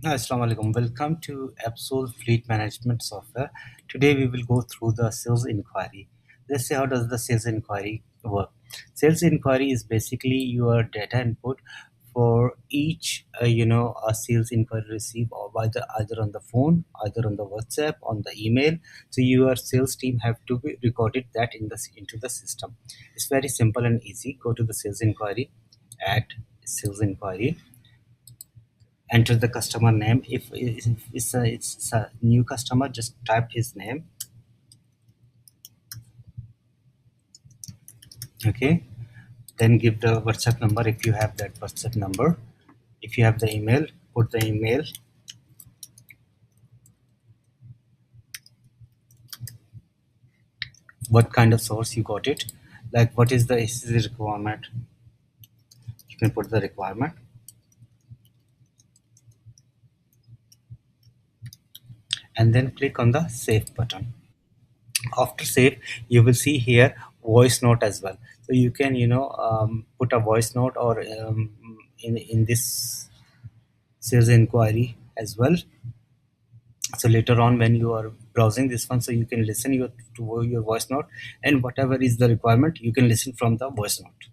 Assalamu alaikum. Welcome to EIBSOL Fleet Management Software. Today we will go through the sales inquiry. Let's see how does the sales inquiry work. Sales inquiry is basically your data input for each a sales inquiry received or either on the phone, either on the WhatsApp, on the email. So your sales team have to be recorded that into the system. It's very simple and easy. Go to the sales inquiry, add sales inquiry, enter the customer name. If it's a new customer, just type his name. Okay, then give the WhatsApp number if you have that WhatsApp number. If you have the email, put the email. What kind of source you got it, like what is the SCC requirement, you can put the requirement, and then click on the save button. After save, you will see here voice note as well. So you can put a voice note or in this sales inquiry as well. So later on when you are browsing this one, so you can listen to your voice note, and whatever is the requirement you can listen from the voice note.